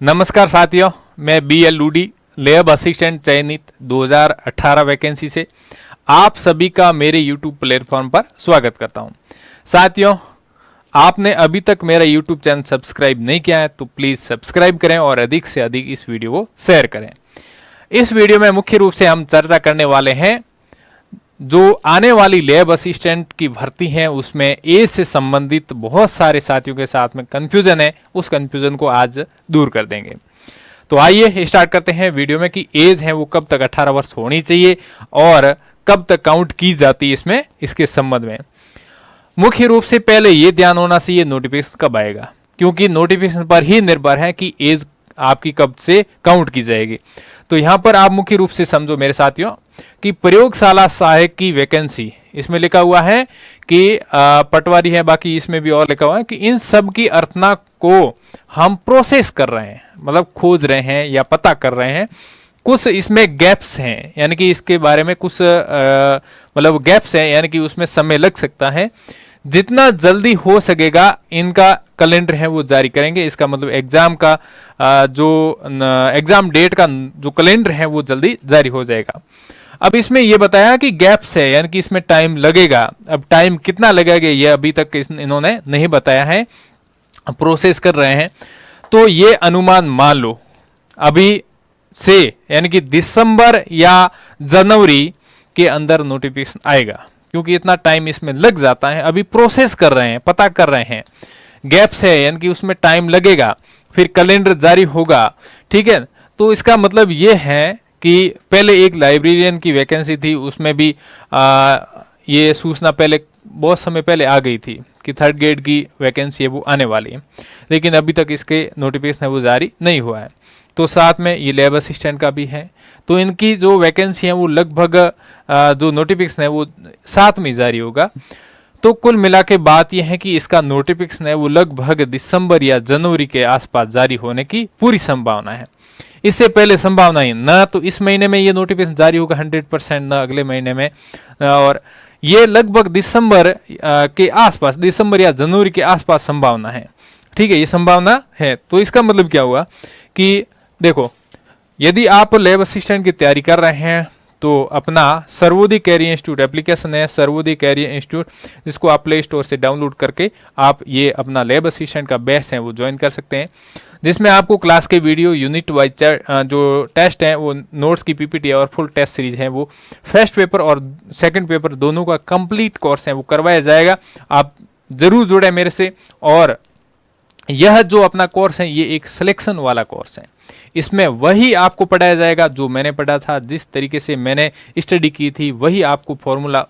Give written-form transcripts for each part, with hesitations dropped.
नमस्कार साथियों, मैं BL लूडी लैब असिस्टेंट चयनित 2018 वैकेंसी से आप सभी का मेरे YouTube प्लेटफॉर्म पर स्वागत करता हूं। साथियों, आपने अभी तक मेरा YouTube चैनल सब्सक्राइब नहीं किया है तो प्लीज़ सब्सक्राइब करें और अधिक से अधिक इस वीडियो को शेयर करें। इस वीडियो में मुख्य रूप से हम चर्चा करने वाले हैं जो आने वाली लैब असिस्टेंट की भर्ती है उसमें एज से संबंधित बहुत सारे साथियों के साथ में कंफ्यूजन है, उस कंफ्यूजन को आज दूर कर देंगे। तो आइए स्टार्ट करते हैं वीडियो में कि एज है वो कब तक 18 वर्ष होनी चाहिए और कब तक काउंट की जाती है इसमें, इसके संबंध में मुख्य रूप से पहले ये ध्यान होना चाहिए नोटिफिकेशन कब आएगा, क्योंकि नोटिफिकेशन पर ही निर्भर है कि एज आपकी कब से काउंट की जाएगी। तो यहां पर आप मुख्य रूप से समझो मेरे साथियों कि प्रयोगशाला सहायक की वैकेंसी इसमें लिखा हुआ है कि पटवारी है, बाकी इसमें भी और लिखा हुआ है कि इन सब की अर्थना को हम प्रोसेस कर रहे हैं, मतलब खोज रहे हैं या पता कर रहे हैं। कुछ इसमें गैप्स हैं, यानी कि इसके बारे में कुछ मतलब गैप्स हैं, यानी कि उसमें समय लग सकता है। जितना जल्दी हो सकेगा इनका कैलेंडर है वो जारी करेंगे। इसका मतलब एग्जाम का जो एग्जाम डेट का जो कैलेंडर है वो जल्दी जारी हो जाएगा। अब इसमें ये बताया कि गैप्स है, यानी कि इसमें टाइम लगेगा। अब टाइम कितना लगेगा ये अभी तक इन्होंने नहीं बताया है, प्रोसेस कर रहे हैं। तो ये अनुमान मान लो अभी से, यानी कि दिसंबर या जनवरी के अंदर नोटिफिकेशन आएगा, क्योंकि इतना टाइम इसमें लग जाता है। अभी प्रोसेस कर रहे हैं, पता कर रहे हैं, गैप्स है यानी कि उसमें टाइम लगेगा, फिर कैलेंडर जारी होगा। ठीक है, तो इसका मतलब ये है कि पहले एक लाइब्रेरियन की वैकेंसी थी, उसमें भी ये सूचना पहले बहुत समय पहले आ गई थी कि थर्ड ग्रेड की वैकेंसी है वो आने वाली है, लेकिन अभी तक इसके नोटिफिकेशन है वो जारी नहीं हुआ है। तो साथ में ये लैब असिस्टेंट का भी है, तो इनकी जो वैकेंसी है वो लगभग जो नोटिफिकेशन है वो साथ में जारी होगा। तो कुल मिला के बात यह है कि इसका नोटिफिकेशन है वो लगभग दिसंबर या जनवरी के आसपास जारी होने की पूरी संभावना है। इससे पहले संभावना ही ना तो इस महीने में ये नोटिफिकेशन जारी होगा 100%, ना अगले महीने में, और ये लगभग दिसंबर के आसपास, दिसंबर या जनवरी के आसपास संभावना है। ठीक है, ये संभावना है। तो इसका मतलब क्या हुआ कि देखो, यदि आप लैब असिस्टेंट की तैयारी कर रहे हैं तो अपना सर्वोदय कैरियर इंस्टीट्यूट एप्लीकेशन है, सर्वोदय कैरियर इंस्टीट्यूट, जिसको आप प्ले स्टोर से डाउनलोड करके आप ये अपना लैब असिस्टेंट का बैच है वो ज्वाइन कर सकते हैं, जिसमें आपको क्लास के वीडियो, यूनिट वाइज जो टेस्ट हैं वो नोट्स की PPT और फुल टेस्ट सीरीज है वो फर्स्ट पेपर और सेकंड पेपर दोनों का कंप्लीट कोर्स है वो करवाया जाएगा। आप जरूर जुड़े मेरे से। और यह जो अपना कोर्स है ये एक सिलेक्शन वाला कोर्स है, इसमें वही आपको पढ़ाया जाएगा जो मैंने पढ़ा था, जिस तरीके से मैंने स्टडी की थी वही आपको फॉर्मूला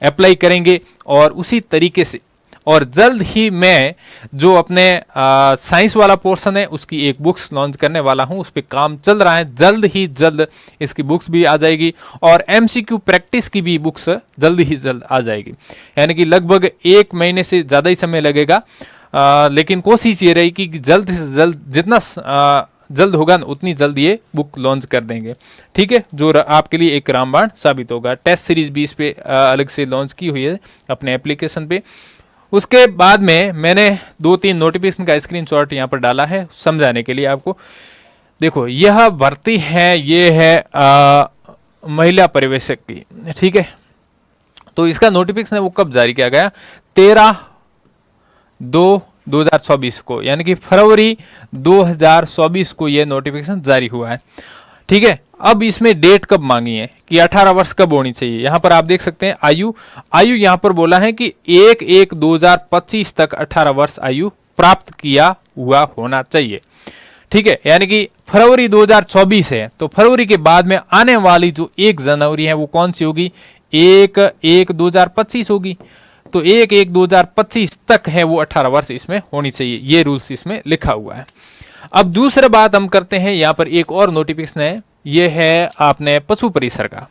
अप्लाई करेंगे और उसी तरीके से। और जल्द ही मैं जो अपने साइंस वाला पोर्शन है उसकी एक बुक्स लॉन्च करने वाला हूं, उस पर काम चल रहा है। जल्द ही जल्द इसकी बुक्स भी आ जाएगी और MCQ प्रैक्टिस की भी बुक्स जल्द ही जल्द आ जाएगी, यानी कि लगभग 1 महीने से ज़्यादा ही समय लगेगा। लेकिन कोशिश ये रहेगी कि जल्द से जल्द, जितना जल्द होगा ना उतनी जल्द ये बुक लॉन्च कर देंगे। ठीक है, जो आपके लिए एक रामबाण साबित होगा। टेस्ट सीरीज भी इस पे अलग से लॉन्च की हुई है अपने एप्लीकेशन पे। उसके बाद में मैंने 2-3 नोटिफिकेशन का स्क्रीनशॉट यहाँ पर डाला है समझाने के लिए आपको। देखो, यह भर्ती है, ये है महिला पर्यवेक्षक की। ठीक है, तो इसका नोटिफिकेशन है वो कब जारी किया गया, 13/2/2024 को, यानी कि फरवरी 2024 को ये नोटिफिकेशन जारी हुआ है। ठीक है, अब इसमें डेट कब मांगी है कि 18 वर्ष कब होनी चाहिए। यहां पर आप देख सकते हैं आयु यहां पर बोला है कि 1/1/2025 तक 18 वर्ष आयु प्राप्त किया हुआ होना चाहिए। ठीक है, यानी कि फरवरी 2024 है, तो फरवरी के बाद में आने वाली जो 1 जनवरी है वो कौन सी होगी, 1/1/2025 होगी। तो 1/1/2025 तक है वो 18 वर्ष इसमें होनी चाहिए, ये रूल्स इसमें लिखा हुआ है। अब दूसरा बात हम करते हैं, यहाँ पर एक और नोटिफिकेशन है, ये है आपने पशु परिसर का।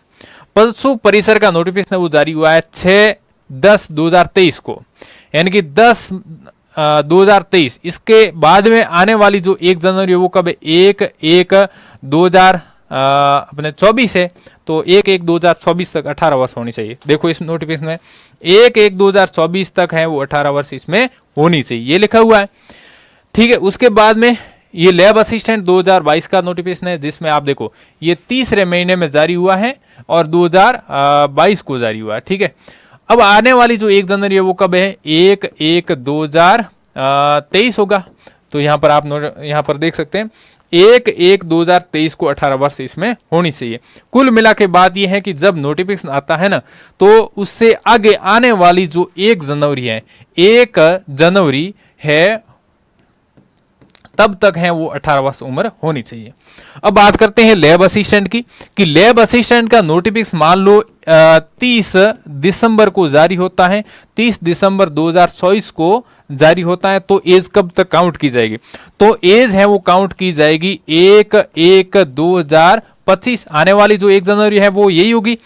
पशु परिसर का नोटिफिकेशन वो जारी हुआ है 6/10/2023 को, यानी कि 10/2023। इसके बाद में आने वाली जो 1 जनवरी वो कब है, 1/1/2024 है, तो 1/1/2024 तक 18 वर्ष होनी चाहिए। देखो इस नोटिफिकेशन में 1/1/2024 तक है वो 18 वर्ष इसमें होनी चाहिए, ये लिखा हुआ है। ठीक है, उसके बाद में ये लैब असिस्टेंट 2022 का नोटिफिकेशन है, जिसमें आप देखो ये तीसरे महीने में जारी हुआ है और 2022 को जारी हुआ है। ठीक है, अब आने वाली जो 1 जनवरी है वो कब है? 1/1/2023 होगा। तो यहाँ पर आप यहाँ पर देख सकते हैं 1/1/2023 को 18 वर्ष इसमें होनी चाहिए। कुल मिला के बात यह है कि जब नोटिफिकेशन आता है ना, तो उससे आगे आने वाली जो 1 जनवरी है, 1 जनवरी है, तब तक है वो 18 वर्ष उम्र होनी चाहिए। अब बात करते हैं लैब असिस्टेंट की, कि लैब असिस्टेंट का नोटिफिकेशन मान लो 30 दिसंबर को जारी होता है, 30 दिसंबर 2024 को जारी होता है। तो एज कब तक काउंट की जाएगी? तो एज है वो काउंट की जाएगी 1/1/2025, आने वाली जो 1 जनवरी है वो यही होगी।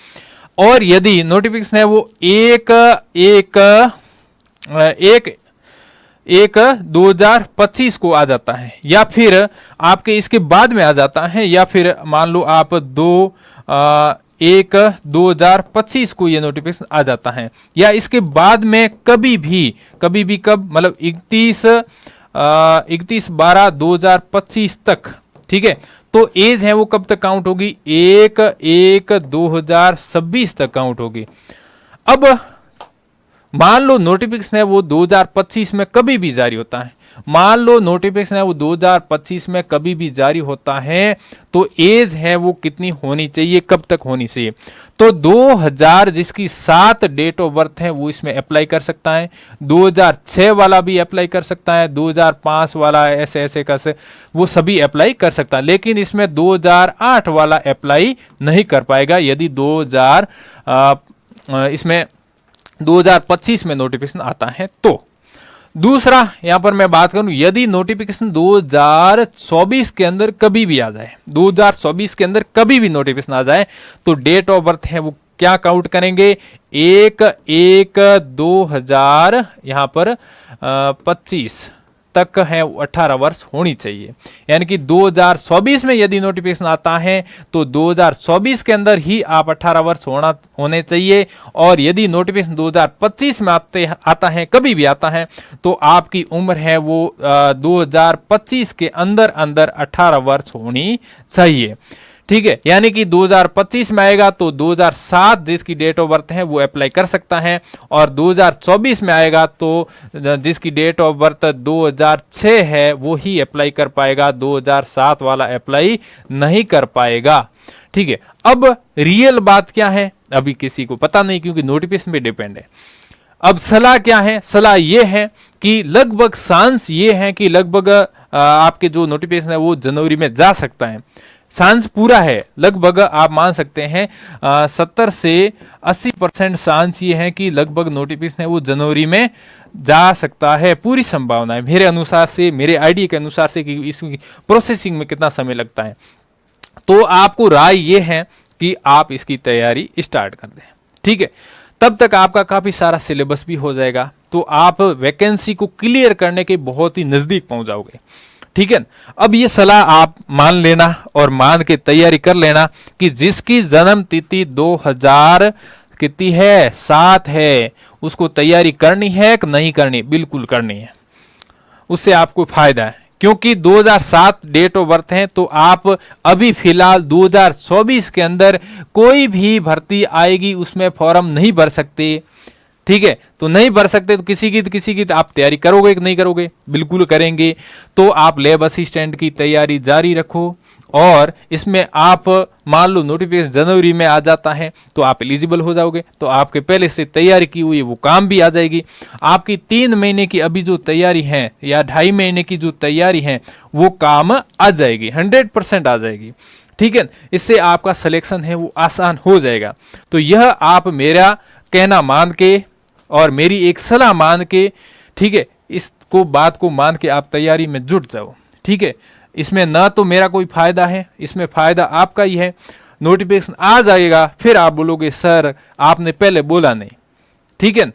और यदि नोटिफिकेशन है वो 1/1/2025 को आ जाता है, या फिर आपके इसके बाद में आ जाता है, या फिर मान लो आप 2/1/2025 को ये नोटिफिकेशन आ जाता है, या इसके बाद में कभी भी कब मतलब 31/12/2025 तक। ठीक है, तो एज है वो कब तक काउंट होगी? 1/1/2026 तक काउंट होगी। अब मान लो नोटिफिकेशन है वो 2025 में कभी भी जारी होता है, मान लो नोटिफिकेशन है वो 2025 में कभी भी जारी होता है, तो एज है वो कितनी होनी चाहिए, कब तक होनी चाहिए? तो 2000 जिसकी 7 डेट ऑफ बर्थ है वो इसमें अप्लाई कर सकता है, 2006 वाला भी अप्लाई कर सकता है, 2005 वाला ऐसे वो सभी अप्लाई कर सकता है। लेकिन इसमें 2008 वाला अप्लाई नहीं कर पाएगा यदि इसमें 2025 में नोटिफिकेशन आता है। तो दूसरा यहां पर मैं बात करूं, यदि नोटिफिकेशन 2024 के अंदर कभी भी आ जाए, 2024 के अंदर कभी भी नोटिफिकेशन आ जाए, तो डेट ऑफ बर्थ है वो क्या काउंट करेंगे? 1/1/2000 यहां पर 25 तक है 18 वर्ष होनी चाहिए। यानी कि 2024 में यदि नोटिफिकेशन आता है तो 2024 के अंदर ही आप 18 वर्ष होने चाहिए। और यदि नोटिफिकेशन 2025 में आता है, कभी भी आता है, तो आपकी उम्र है वो 2025 के अंदर 18 वर्ष होनी चाहिए। ठीक है, यानी कि 2025 में आएगा तो 2007 जिसकी डेट ऑफ बर्थ है वो अप्लाई कर सकता है, और 2024 में आएगा तो जिसकी डेट ऑफ बर्थ 2006 है वो ही अप्लाई कर पाएगा, 2007 वाला अप्लाई नहीं कर पाएगा। ठीक है, अब रियल बात क्या है अभी किसी को पता नहीं, क्योंकि नोटिफिकेशन पे डिपेंड है। अब सलाह क्या है? सलाह ये है कि लगभग चांस ये है कि लगभग आपके जो नोटिफिकेशन है वो जनवरी में जा सकता है। चांस पूरा है, लगभग आप मान सकते हैं 70 से 80% चांस ये है कि लगभग नोटिफिकेशन है वो जनवरी में जा सकता है। पूरी संभावना है मेरे अनुसार से, मेरे आइडिया के अनुसार से, कि इसकी प्रोसेसिंग में कितना समय लगता है। तो आपको राय ये है कि आप इसकी तैयारी स्टार्ट कर दें। ठीक है, तब तक आपका काफी सारा सिलेबस भी हो जाएगा, तो आप वैकेंसी को क्लियर करने के बहुत ही नजदीक पहुंच जाओगे। ठीक है, अब ये सलाह आप मान लेना और मान के तैयारी कर लेना कि जिसकी जन्म तिथि 2000 कितनी है, 7 है, उसको तैयारी करनी है कि नहीं करनी? बिल्कुल करनी है, उससे आपको फायदा है। क्योंकि 2007 डेट ऑफ बर्थ है, तो आप अभी फिलहाल 2024 के अंदर कोई भी भर्ती आएगी उसमें फॉर्म नहीं भर सकते। ठीक है, तो नहीं भर सकते तो किसी की आप तैयारी करोगे कि नहीं करोगे? बिल्कुल करेंगे। तो आप लैब असिस्टेंट की तैयारी जारी रखो, और इसमें आप मान लो नोटिफिकेशन जनवरी में आ जाता है तो आप एलिजिबल हो जाओगे, तो आपके पहले से तैयारी की हुई वो काम भी आ जाएगी। आपकी 3 महीने की अभी जो तैयारी है या 2.5 महीने की जो तैयारी है वो काम आ जाएगी, 100% आ जाएगी। ठीक है, इससे आपका सिलेक्शन है वो आसान हो जाएगा। तो यह आप मेरा कहना मान के और मेरी एक सलाह मान के, ठीक है, इसको बात को मान के आप तैयारी में जुट जाओ। ठीक है, इसमें ना तो मेरा कोई फायदा है, इसमें फायदा आपका ही है। नोटिफिकेशन आ जाएगा फिर आप बोलोगे सर आपने पहले बोला नहीं। ठीक है,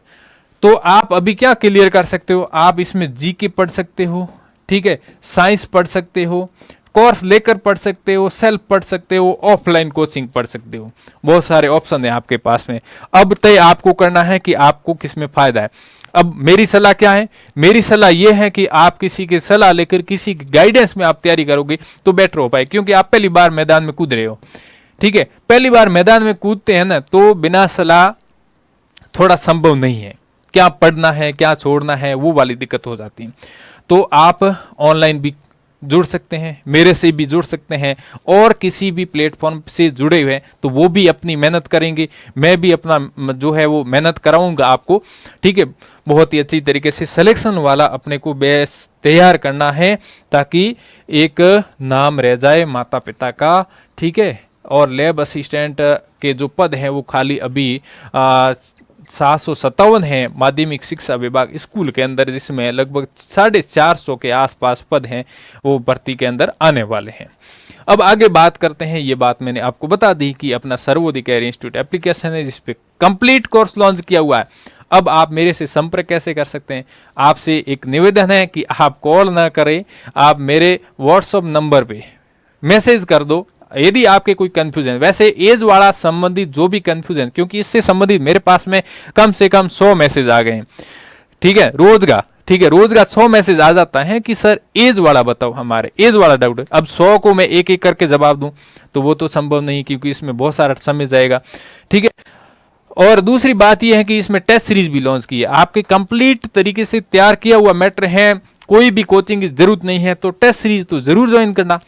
तो आप अभी क्या क्लियर कर सकते हो? आप इसमें जीके पढ़ सकते हो, ठीक है, साइंस पढ़ सकते हो, कोर्स लेकर पढ़ सकते हो, सेल्फ पढ़ सकते हो, ऑफलाइन कोचिंग पढ़ सकते हो। बहुत सारे ऑप्शन है आपके पास में। अब तय आपको करना है कि आपको किस में फायदा है। अब मेरी सलाह क्या है? मेरी सलाह यह है कि आप किसी की सलाह लेकर, किसी की गाइडेंस में आप तैयारी करोगे तो बेटर हो पाए, क्योंकि आप पहली बार मैदान में कूद रहे हो। ठीक है, पहली बार मैदान में कूदते हैं ना, तो बिना सलाह थोड़ा संभव नहीं है। क्या पढ़ना है, क्या छोड़ना है, वो वाली दिक्कत हो जाती है। तो आप ऑनलाइन भी जुड़ सकते हैं, मेरे से भी जुड़ सकते हैं, और किसी भी प्लेटफॉर्म से जुड़े हुए हैं तो वो भी अपनी मेहनत करेंगे, मैं भी अपना जो है वो मेहनत कराऊंगा आपको। ठीक है, बहुत ही अच्छी तरीके से सिलेक्शन वाला अपने को बेस तैयार करना है, ताकि एक नाम रह जाए माता पिता का। ठीक है, और लैब असिस्टेंट के जो पद हैं वो खाली अभी 757 है माध्यमिक शिक्षा विभाग स्कूल के अंदर, जिसमें लगभग 450 के आसपास पद हैं वो भर्ती के अंदर आने वाले हैं। अब आगे बात करते हैं, ये बात मैंने आपको बता दी कि अपना सर्वोदय कैरियर इंस्टीट्यूट एप्लीकेशन है जिसपे कंप्लीट कोर्स लॉन्च किया हुआ है। अब आप मेरे से संपर्क कैसे कर सकते हैं? आपसे एक निवेदन है कि आप कॉल ना करें, आप मेरे व्हाट्सएप नंबर पे मैसेज कर दो यदि आपके कोई कंफ्यूजन। वैसे एज वाला संबंधित जो भी कंफ्यूजन, क्योंकि इससे संबंधित मेरे पास में कम से कम 100 मैसेज आ गए हैं। ठीक है, रोज का 100 मैसेज आ जाता है कि सर एज वाला बताओ, हमारे एज वाला डाउट है। अब 100 को मैं एक एक करके जवाब दूं तो वो तो संभव नहीं, क्योंकि इसमें बहुत सारा समय जाएगा। ठीक है, और दूसरी बात यह है कि इसमें टेस्ट सीरीज भी लॉन्च की है, आपके कंप्लीट तरीके से तैयार किया हुआ मैटर है, कोई भी कोचिंग की जरूरत नहीं है, तो टेस्ट सीरीज तो जरूर ज्वाइन करना।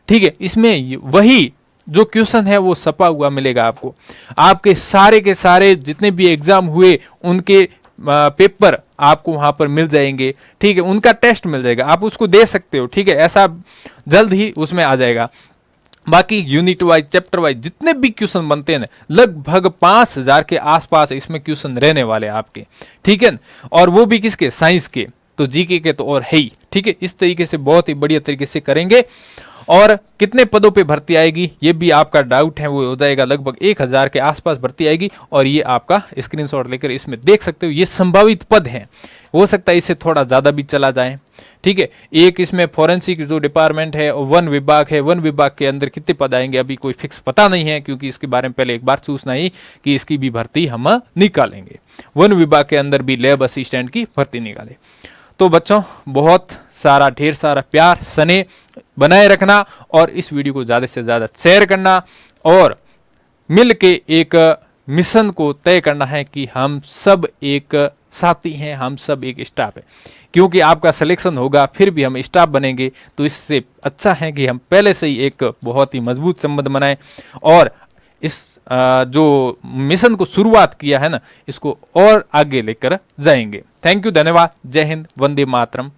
ठीक है, इसमें वही जो क्वेश्चन है वो छपा हुआ मिलेगा आपको, आपके सारे के सारे जितने भी एग्जाम हुए उनके पेपर आपको वहां पर मिल जाएंगे। ठीक है, उनका टेस्ट मिल जाएगा, आप उसको दे सकते हो। ठीक है, ऐसा जल्द ही उसमें आ जाएगा। बाकी यूनिट वाइज, चैप्टर वाइज जितने भी क्वेश्चन बनते हैं ना, लगभग 5000 के आसपास इसमें क्वेश्चन रहने वाले आपके। ठीक है, और वो भी किसके? साइंस के, तो जीके के तो और है ही। ठीक है, इस तरीके से बहुत ही बढ़िया तरीके से करेंगे। और कितने पदों पे भर्ती आएगी ये भी आपका डाउट है, वो हो जाएगा लगभग 1000 के आसपास भर्ती आएगी। और ये आपका स्क्रीनशॉट लेकर इसमें देख सकते हो, ये संभावित पद हैं, हो सकता है इससे थोड़ा ज़्यादा भी चला जाए। ठीक है, एक इसमें फॉरेंसिक जो डिपार्टमेंट है, वन विभाग है, वन विभाग के अंदर कितने पद आएंगे अभी कोई फिक्स पता नहीं है, क्योंकि इसके बारे में पहले एक बार सूचना ही कि इसकी भी भर्ती हम निकालेंगे। वन विभाग के अंदर भी लैब असिस्टेंट की भर्ती निकाले। तो बच्चों, बहुत सारा ढेर सारा प्यार स्नेह बनाए रखना, और इस वीडियो को ज़्यादा से ज़्यादा शेयर करना, और मिल के एक मिशन को तय करना है कि हम सब एक साथी हैं, हम सब एक स्टाफ है। क्योंकि आपका सिलेक्शन होगा फिर भी हम स्टाफ बनेंगे, तो इससे अच्छा है कि हम पहले से ही एक बहुत ही मजबूत संबंध बनाएं, और इस जो मिशन को शुरुआत किया है ना, इसको और आगे लेकर जाएंगे। थैंक यू, धन्यवाद, जय हिंद, वंदे मातरम।